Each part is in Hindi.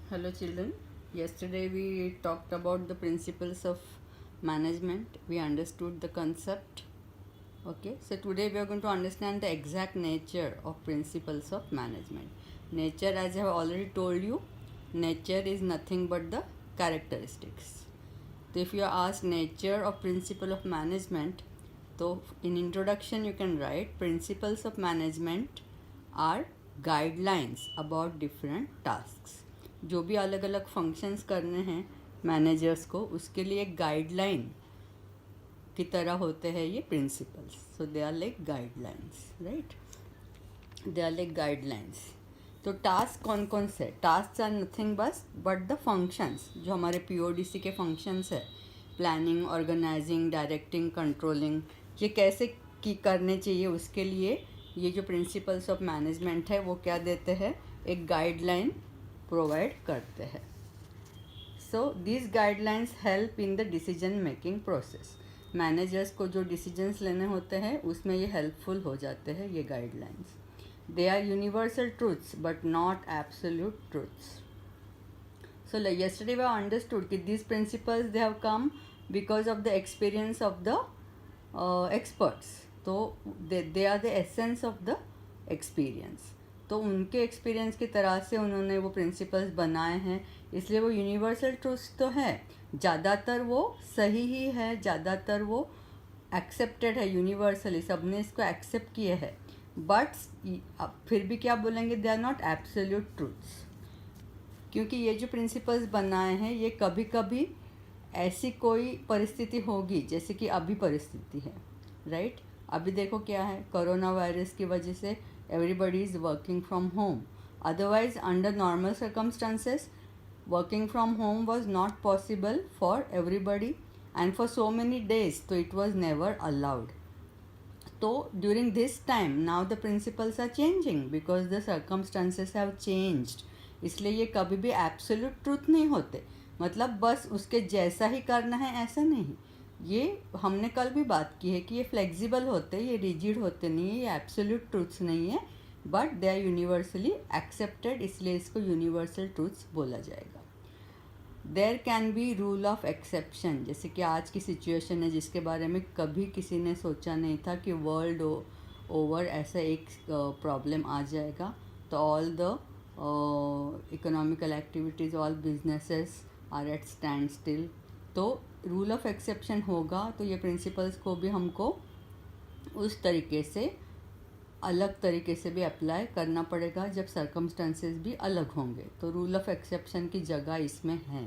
Hello children. Yesterday we talked about the principles of management. We understood the concept. Okay, so today we are going to understand the exact nature of principles of management. Nature, as I have already told you, nature is nothing but the characteristics. So if you are asked nature of principle of management, so in introduction you can write principles of management are guidelines about different tasks. जो भी अलग अलग फंक्शंस करने हैं मैनेजर्स को, उसके लिए एक गाइडलाइन की तरह होते हैं ये principles. So they are like guidelines, right. They are like guidelines. तो टास्क कौन कौन से? Task are nothing but the functions जो हमारे पीओडीसी के फंक्शंस है, प्लानिंग, ऑर्गेनाइजिंग, डायरेक्टिंग, कंट्रोलिंग, ये कैसे की करने चाहिए, उसके लिए ये जो प्रिंसिपल्स ऑफ मैनेजमेंट है वो क्या देते हैं, एक गाइडलाइन प्रोवाइड करते हैं. So this guidelines help in the decision making process. Managers को जो डिसीजंस लेने होते हैं उसमें ये हेल्पफुल हो जाते हैं ये guidelines. They are universal truths but not absolute truths. So like yesterday we understood that these principles they have come because of the experience of the experts. तो they are the essence of the experience. तो उनके एक्सपीरियंस की तरह से उन्होंने वो प्रिंसिपल्स बनाए हैं, इसलिए वो यूनिवर्सल ट्रूथ्स तो है, ज़्यादातर वो सही ही है, ज़्यादातर वो एक्सेप्टेड है यूनिवर्सली, सबने इसको एक्सेप्ट किए हैं. बट फिर भी क्या बोलेंगे, they are not absolute truths, क्योंकि ये जो प्रिंसिपल्स बनाए हैं ये कभी कभी ऐसी कोई परिस्थिति होगी जैसे कि अभी परिस्थिति है, राइट. अभी देखो क्या है, कोरोना वायरस की वजह से everybody is working from home. Otherwise under normal circumstances working from home was not possible for everybody and for so many days, तो इट वॉज नेवर अलाउड. तो during this time now the principles are changing because the circumstances have changed. इसलिए ये कभी भी एब्सोल्यूट ट्रूथ नहीं होते, मतलब बस उसके जैसा ही करना है ऐसा नहीं. ये हमने कल भी बात की है कि ये फ्लेक्सिबल होते, ये रिजिड होते नहीं है, ये एब्सोल्यूट ट्रूथ्स नहीं है, but they are universally accepted, इसलिए इसको यूनिवर्सल ट्रूथ्स बोला जाएगा. There can be rule of exception, जैसे कि आज की सिचुएशन है जिसके बारे में कभी किसी ने सोचा नहीं था कि वर्ल्ड ओवर ऐसा एक प्रॉब्लम आ जाएगा. तो all the economical activities, all businesses are at stand still. तो रूल ऑफ एक्सेप्शन होगा तो ये प्रिंसिपल्स को भी हमको उस तरीके से अलग तरीके से भी अप्लाई करना पड़ेगा जब सर्कमस्टांसेस भी अलग होंगे. तो रूल ऑफ एक्सेप्शन की जगह इसमें है.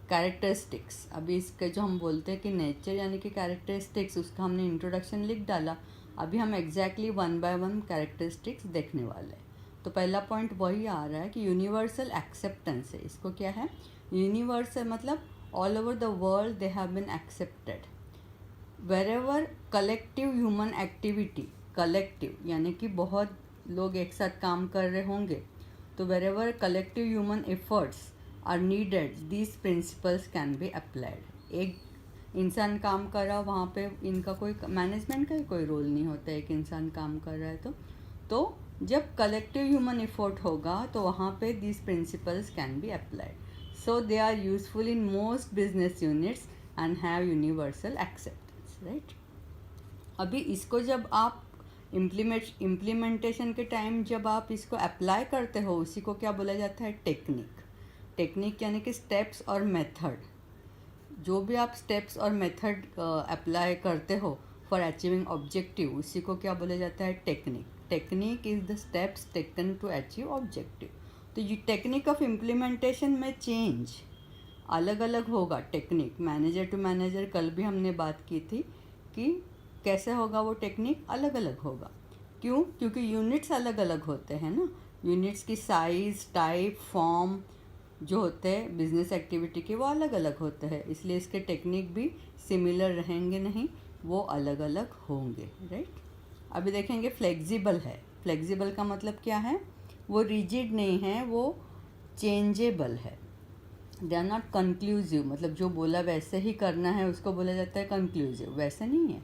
कैरेक्टरिस्टिक्स, अभी इसके जो हम बोलते हैं कि नेचर यानी कि कैरेक्टरिस्टिक्स, उसका हमने इंट्रोडक्शन लिख डाला. अभी हम exactly one by one characteristics देखने वाले हैं. तो पहला पॉइंट वही आ रहा है कि यूनिवर्सल एक्सेप्टेंस है. इसको क्या है, यूनिवर्सल मतलब all over the world they have been accepted. Wherever collective human activity, collective यानी कि बहुत लोग एक साथ काम कर रहे होंगे, तो wherever collective human efforts are needed these principles can be applied. एक इंसान काम कर रहा, वहाँ पे इनका कोई मैनेजमेंट का कोई रोल नहीं होता. एक इंसान काम कर रहा है तो जब कलेक्टिव ह्यूमन एफर्ट होगा तो वहाँ पे these principles can be applied. So they are useful in most business units and have universal acceptance, right. अभी इसको जब आप इम्प्लीमेंटेशन के टाइम जब आप इसको अप्लाई करते हो, उसी को क्या बोला जाता है, टेक्निक. टेक्निक यानी कि स्टेप्स और मेथड. जो भी आप स्टेप्स और मेथड अप्लाई करते हो फॉर अचीविंग ऑब्जेक्टिव, उसी को क्या बोला जाता है, technique. Technique is the steps taken to achieve objective. तो ये टेक्निक ऑफ इम्प्लीमेंटेशन में चेंज अलग अलग होगा. टेक्निक मैनेजर टू मैनेजर, कल भी हमने बात की थी कि कैसे होगा वो टेक्निक, अलग अलग होगा. क्यों? क्योंकि यूनिट्स अलग अलग होते हैं ना. यूनिट्स की साइज़, टाइप, फॉर्म जो होते हैं बिजनेस एक्टिविटी के, वो अलग अलग होते हैं, इसलिए इसके टेक्निक भी सिमिलर रहेंगे नहीं, वो अलग अलग होंगे, राइट. अभी देखेंगे फ्लेक्सिबल है. फ्लेक्सिबल का मतलब क्या है, वो रिजिड नहीं है, वो चेंजेबल है. दे आर नॉट कंक्लूसिव, मतलब जो बोला वैसे ही करना है उसको बोला जाता है कंक्लूसिव, वैसे नहीं है.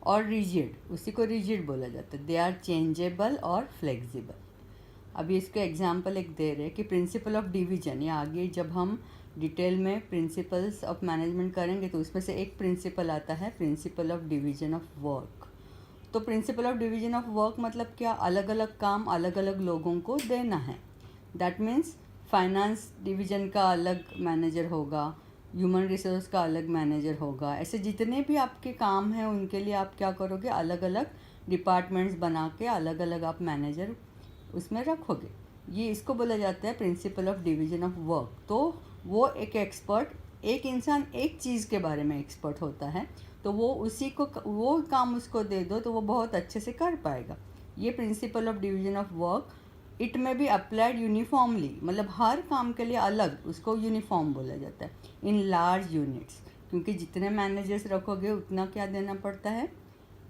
और रिजिड, उसी को रिजिड बोला जाता है. दे आर चेंजेबल और फ्लेक्सिबल. अभी इसके एग्जाम्पल एक दे रहे हैं कि प्रिंसिपल ऑफ डिवीजन, या आगे जब हम डिटेल में प्रिंसिपल्स ऑफ मैनेजमेंट करेंगे तो उसमें से एक प्रिंसिपल आता है principle of division of work. तो principle of division of work मतलब क्या, अलग अलग काम अलग अलग लोगों को देना है। दैट मीन्स फाइनेंस डिवीजन का अलग मैनेजर होगा, ह्यूमन रिसोर्स का अलग मैनेजर होगा, ऐसे जितने भी आपके काम हैं उनके लिए आप क्या करोगे, अलग अलग डिपार्टमेंट्स बना के अलग अलग आप मैनेजर उसमें रखोगे। ये इसको बोला जाता है principle of division of work. तो वो एक एक्सपर्ट, एक इंसान एक चीज़ के बारे में एक्सपर्ट होता है, तो वो उसी को वो काम उसको दे दो तो वो बहुत अच्छे से कर पाएगा। ये principal of division of work it में बी अप्लाइड यूनिफॉर्मली, मतलब हर काम के लिए अलग, उसको यूनिफॉर्म बोला जाता है इन लार्ज यूनिट्स, क्योंकि जितने मैनेजर्स रखोगे उतना क्या देना पड़ता है,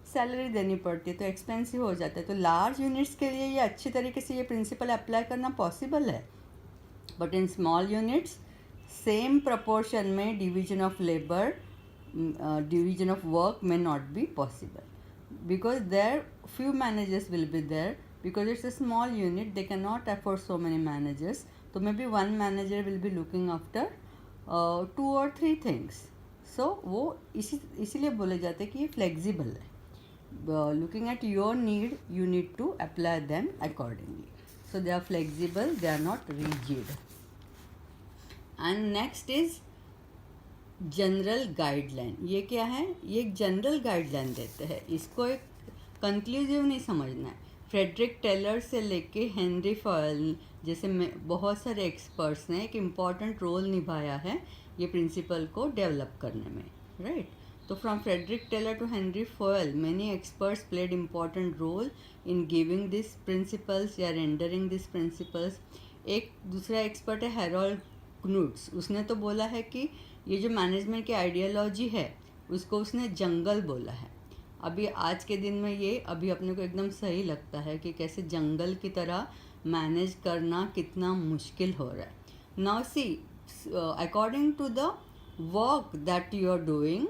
सैलरी देनी पड़ती है, तो एक्सपेंसिव हो जाता है। तो लार्ज यूनिट्स के लिए ये अच्छी तरीके से ये प्रिंसिपल अप्लाई करना पॉसिबल है, but in small units same proportion में division of labour, division of work may not be possible because there few managers will be there, because it's a small unit, they cannot afford so many managers, so maybe one manager will be looking after 2 or 3 things. So वो इसीलिए बोले जाते हैं कि ये flexible है, looking at your need you need to apply them accordingly, so they are flexible, they are not rigid. And next is general guideline. ये क्या है, ये एक जनरल गाइडलाइन देते हैं, इसको एक कंक्लूसिव नहीं समझना है। फ्रेडरिक टेलर से लेके हेनरी फॉयल जैसे बहुत सारे एक्सपर्ट्स ने एक इम्पॉर्टेंट रोल निभाया है ये प्रिंसिपल को डेवलप करने में, राइट। तो from Frederick Taylor to Henri Fayol many experts played important role in giving this principles या रेंडरिंग दिस प्रिंसिपल्स। एक दूसरा एक्सपर्ट है हैरोल्ड क्नूट्स, उसने तो बोला है कि ये जो मैनेजमेंट की आइडियोलॉजी है उसको उसने जंगल बोला है। अभी आज के दिन में ये अभी अपने को एकदम सही लगता है कि कैसे जंगल की तरह मैनेज करना कितना मुश्किल हो रहा है। Now see according to the work that you are doing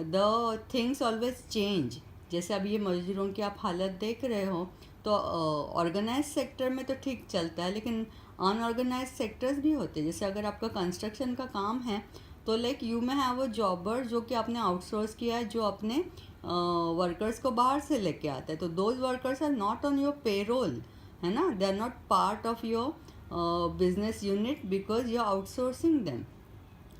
the things always change. जैसे अभी ये मजदूरों की आप हालत देख रहे हो तो ऑर्गेनाइज सेक्टर में तो ठीक चलता है, लेकिन अनऑर्गेनाइज सेक्टर्स भी होते हैं। जैसे अगर आपका कंस्ट्रक्शन का काम है तो लाइक यू में हैव अ जॉबर जो कि आपने आउटसोर्स किया है, जो अपने वर्कर्स को बाहर से लेके आता है, तो those workers are not on your payroll, है ना, they are not part of your business unit because you are outsourcing them.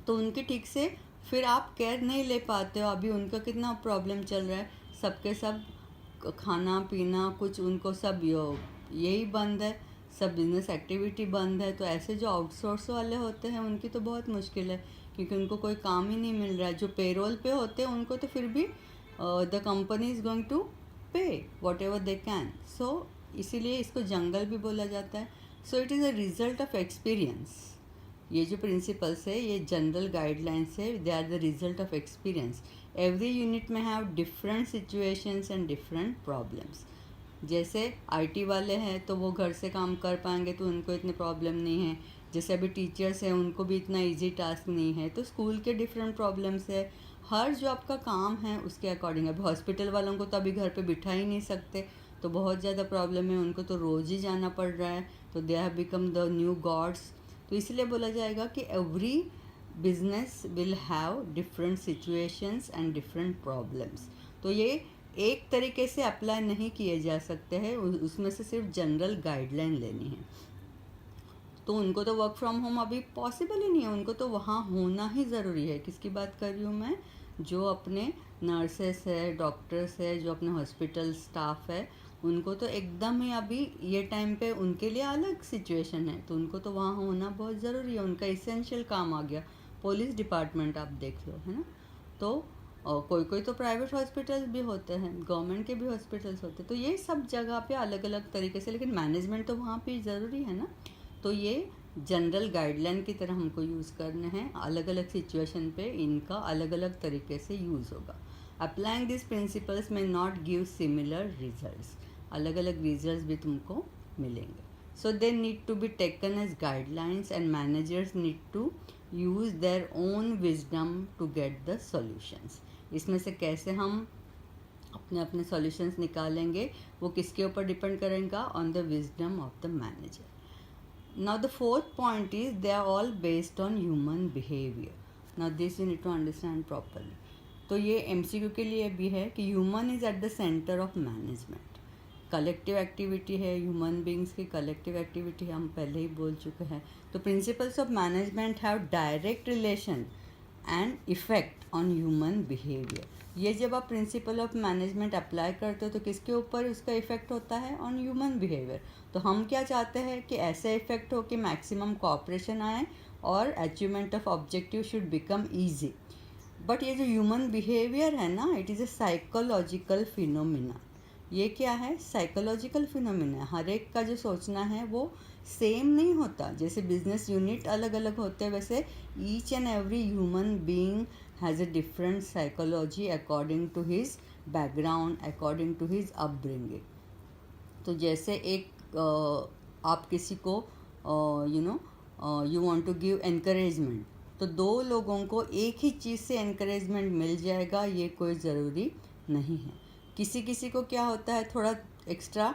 तो उनकी ठीक से फिर आप केयर नहीं ले पाते हो। अभी उनका कितना प्रॉब्लम चल रहा है, सबके सब खाना पीना कुछ उनको सब यही बंद है, सब बिजनेस एक्टिविटी बंद है। तो ऐसे जो आउटसोर्स वाले होते हैं उनकी तो बहुत मुश्किल है, क्योंकि उनको कोई काम ही नहीं मिल रहा है। जो पेरोल पे होते हैं उनको तो फिर भी the company is going to pay whatever they can. So इसीलिए इसको जंगल भी बोला जाता है। So it is a result of experience. ये जो प्रिंसिपल्स है, ये जनरल गाइडलाइंस है, they are the result of experience. Every unit में have different situations and different problems. जैसे आईटी वाले हैं तो वो घर से काम कर पाएंगे तो उनको इतने प्रॉब्लम नहीं है। जैसे अभी टीचर्स हैं उनको भी इतना इजी टास्क नहीं है। तो स्कूल के डिफरेंट प्रॉब्लम्स है, हर जो आपका काम है उसके अकॉर्डिंग। अभी हॉस्पिटल वालों को तो अभी घर पे बिठा ही नहीं सकते, तो बहुत ज़्यादा प्रॉब्लम है, उनको तो रोज़ ही जाना पड़ रहा है, तो they have become the new gods. तो इसलिए बोला जाएगा कि every business will have different situations and different problems. तो ये एक तरीके से अप्लाई नहीं किए जा सकते हैं, उसमें से सिर्फ जनरल गाइडलाइन लेनी है। तो उनको तो वर्क फ्रॉम होम अभी पॉसिबल ही नहीं है, उनको तो वहाँ होना ही ज़रूरी है। किसकी बात कर रही हूँ मैं, जो अपने नर्सेस है, डॉक्टर्स है, जो अपने हॉस्पिटल स्टाफ है, उनको तो एकदम ही अभी ये टाइम पे उनके लिए अलग सिचुएशन है, तो उनको तो वहाँ होना बहुत ज़रूरी है, उनका इसेंशियल काम आ गया। पुलिस डिपार्टमेंट आप देख लो, है ना। तो कोई कोई तो प्राइवेट हॉस्पिटल्स भी होते हैं, गवर्नमेंट के भी हॉस्पिटल्स होते हैं। तो ये सब जगह पे अलग अलग तरीके से, लेकिन मैनेजमेंट तो वहाँ पे ज़रूरी है ना। तो ये जनरल गाइडलाइन की तरह हमको यूज़ करने हैं, अलग अलग सिचुएशन पे इनका अलग अलग तरीके से यूज़ होगा। अप्लाइंग दिस प्रिंसिपल्स में नॉट गिव सिमिलर रिजल्ट्स, अलग अलग रिजल्ट्स भी तुमको मिलेंगे। So they need to be taken as guidelines and managers need to use their own wisdom to get the solutions. इसमें से कैसे हम अपने अपने सॉल्यूशंस निकालेंगे, वो किसके ऊपर डिपेंड करेगा, on the wisdom of the manager. Now the fourth point is they are all based on human behavior. Now this you need to understand properly. तो ये MCQ के लिए भी है कि human is at the center of management. Collective activity है, ह्यूमन बींग्स की कलेक्टिव एक्टिविटी है, हम पहले ही बोल चुके हैं. तो principles of management have direct relation and effect on human behaviour. ये जब आप प्रिंसिपल ऑफ मैनेजमेंट अप्लाई करते हो तो किसके ऊपर उसका इफेक्ट होता है, ऑन ह्यूमन बिहेवियर. तो हम क्या चाहते हैं कि ऐसा इफेक्ट हो कि मैक्सिमम कोऑपरेशन आए और achievement of objective should become easy. But ये जो ह्यूमन बिहेवियर है ना, it is a psychological phenomena. ये क्या है, साइकोलॉजिकल फिनोमिना. हर एक का जो सोचना है वो सेम नहीं होता. जैसे बिजनेस यूनिट अलग अलग होते हैं, वैसे each and every human being has a different psychology according to his background, according to his upbringing. तो जैसे एक आप किसी को you want to give encouragement, तो दो लोगों को एक ही चीज़ से एनकरेजमेंट मिल जाएगा ये कोई ज़रूरी नहीं है. किसी किसी को क्या होता है, थोड़ा एक्स्ट्रा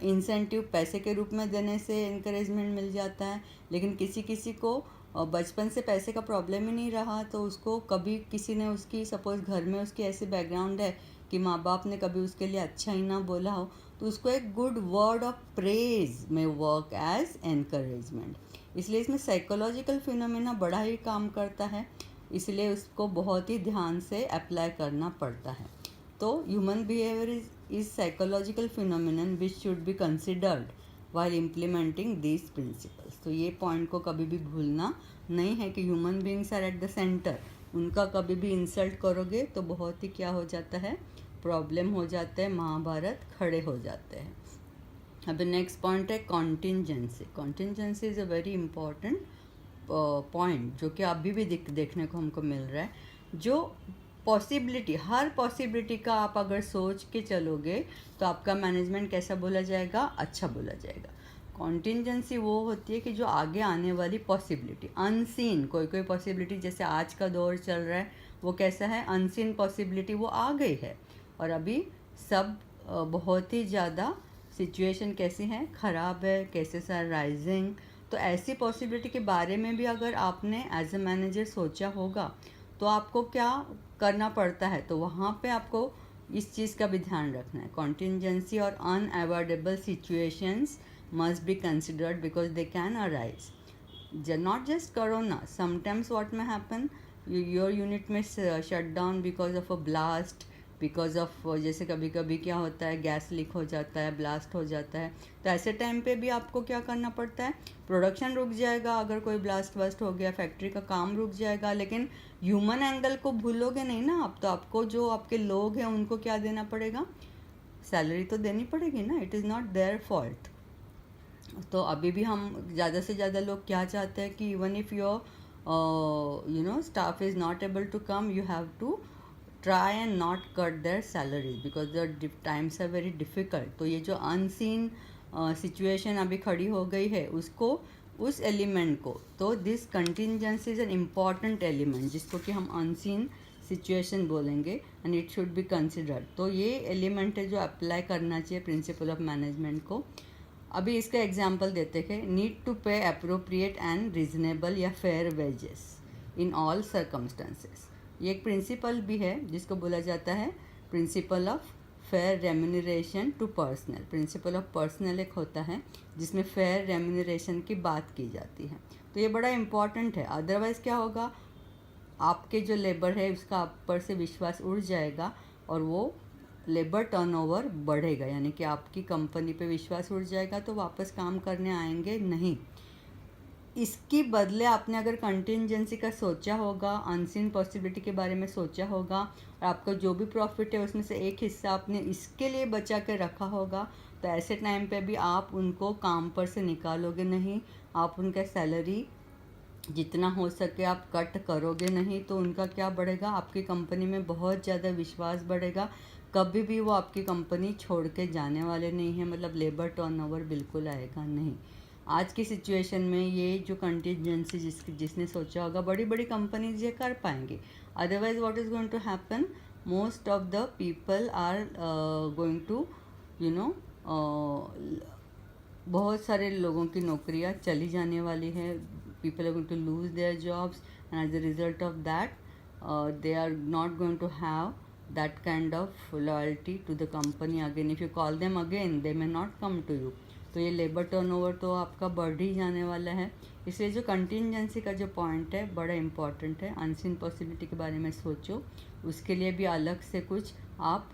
इंसेंटिव पैसे के रूप में देने से एनकरेजमेंट मिल जाता है. लेकिन किसी किसी को बचपन से पैसे का प्रॉब्लम ही नहीं रहा, तो उसको कभी किसी ने उसकी सपोज़ घर में उसकी ऐसी बैकग्राउंड है कि माँ बाप ने कभी उसके लिए अच्छा ही ना बोला हो, तो उसको एक गुड वर्ड ऑफ प्रेज में वर्क एज एनकरेजमेंट. इसलिए इसमें साइकोलॉजिकल फिनोमेना बड़ा ही काम करता है, इसलिए उसको बहुत ही ध्यान से अप्लाई करना पड़ता है. तो human behaviour is psychological phenomenon which should be considered while implementing these principles. तो ये पॉइंट को कभी भी भूलना नहीं है कि human beings are at the centre. उनका कभी भी इंसल्ट करोगे तो बहुत ही क्या हो जाता है, प्रॉब्लम हो जाता है, महाभारत खड़े हो जाते हैं. अब नेक्स्ट पॉइंट है contingency. Contingency is a very important point जो कि अभी भी देखने को हमको मिल रहा है. जो पॉसिबिलिटी, हर पॉसिबिलिटी का आप अगर सोच के चलोगे तो आपका मैनेजमेंट कैसा बोला जाएगा, अच्छा बोला जाएगा. कॉन्टिंजेंसी वो होती है कि जो आगे आने वाली पॉसिबिलिटी, अनसीन कोई पॉसिबिलिटी, जैसे आज का दौर चल रहा है वो कैसा है, अनसीन पॉसिबिलिटी वो आ गई है. और अभी सब बहुत ही ज़्यादा सिचुएशन कैसी है, ख़राब है, केसेस आर राइजिंग. तो ऐसी पॉसिबिलिटी के बारे में भी अगर आपने एज अ मैनेजर सोचा होगा तो आपको क्या करना पड़ता है, तो वहाँ पे आपको इस चीज़ का भी ध्यान रखना है. कॉन्टिंजेंसी और unavoidable situations must be considered because they can arise. Not just corona, sometimes what may happen, your unit में shut down because of a blast, because of जैसे कभी कभी क्या होता है, गैस लीक हो जाता है, ब्लास्ट हो जाता है. तो ऐसे टाइम पे भी आपको क्या करना पड़ता है, प्रोडक्शन रुक जाएगा अगर कोई ब्लास्ट वस्ट हो गया, फैक्ट्री का काम रुक जाएगा. लेकिन ह्यूमन एंगल को भूलोगे नहीं ना आप, तो आपको जो आपके लोग हैं उनको क्या देना पड़ेगा, सैलरी तो देनी पड़ेगी ना. It is not their fault. तो अभी भी हम ज़्यादा से ज़्यादा लोग क्या चाहते हैं कि even if your staff is not able to come, you have to try and not cut their salaries because the times are very difficult. तो ये जो अनसीन सिचुएशन अभी खड़ी हो गई है उसको, उस एलिमेंट को, तो this contingency is an important element जिसको कि हम अनसीन सिचुएशन बोलेंगे and it should be considered. तो ये एलिमेंट है जो अप्लाई करना चाहिए प्रिंसिपल ऑफ मैनेजमेंट को. अभी इसका एग्जाम्पल देते हैं, need to pay appropriate and reasonable या fair wages in all circumstances. ये एक प्रिंसिपल भी है जिसको बोला जाता है principle of fair remuneration to personal. Principle of personal एक होता है जिसमें फेयर रेम्यूनरेशन की बात की जाती है. तो ये बड़ा इम्पॉर्टेंट है, अदरवाइज़ क्या होगा, आपके जो लेबर है उसका आप पर से विश्वास उड़ जाएगा और वो लेबर टर्नओवर बढ़ेगा, यानी कि आपकी कंपनी पे विश्वास उड़ जाएगा तो वापस काम करने आएंगे नहीं. इसकी बदले आपने अगर कंटिंजेंसी का सोचा होगा, अनसीन पॉसिबिलिटी के बारे में सोचा होगा और आपका जो भी प्रॉफिट है उसमें से एक हिस्सा आपने इसके लिए बचा के रखा होगा, तो ऐसे टाइम पे भी आप उनको काम पर से निकालोगे नहीं, आप उनका सैलरी जितना हो सके आप कट करोगे नहीं. तो उनका क्या बढ़ेगा, आपकी कंपनी में बहुत ज़्यादा विश्वास बढ़ेगा. कभी भी वो आपकी कंपनी छोड़ के जाने वाले नहीं हैं, मतलब लेबर टर्नओवर बिल्कुल आएगा नहीं. आज की सिचुएशन में ये जो कंटिजेंसी जिसने सोचा होगा, बड़ी बड़ी कंपनीज ये कर पाएंगे. Otherwise what is going to happen, most of the people are going to you know बहुत सारे लोगों की नौकरियां चली जाने वाली है. People are going to lose their jobs, and as a result of that they are not going to have that kind of loyalty to the company again. If you call them again, they may not come to you. तो ये लेबर टर्नओवर तो आपका बढ़ ही जाने वाला है. इसलिए जो कंटिजेंसी का जो पॉइंट है बड़ा इम्पॉर्टेंट है. अनसीन पॉसिबिलिटी के बारे में सोचो, उसके लिए भी अलग से कुछ आप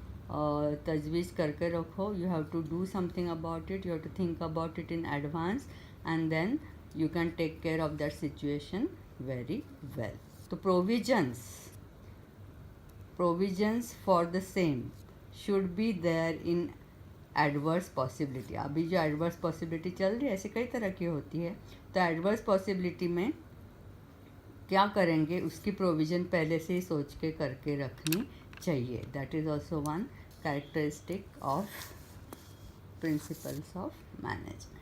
तजवीज़ करके रखो. You have to do something about it, you have to think about it in advance, and then you can take care of that situation very well. So provisions for the same should be there in adverse possibility. अभी जो adverse possibility चल रही है ऐसे कई तरह की होती है. तो adverse possibility में क्या करेंगे उसकी प्रोविज़न पहले से ही सोच के करके रखनी चाहिए. That is also one characteristic of principles of management.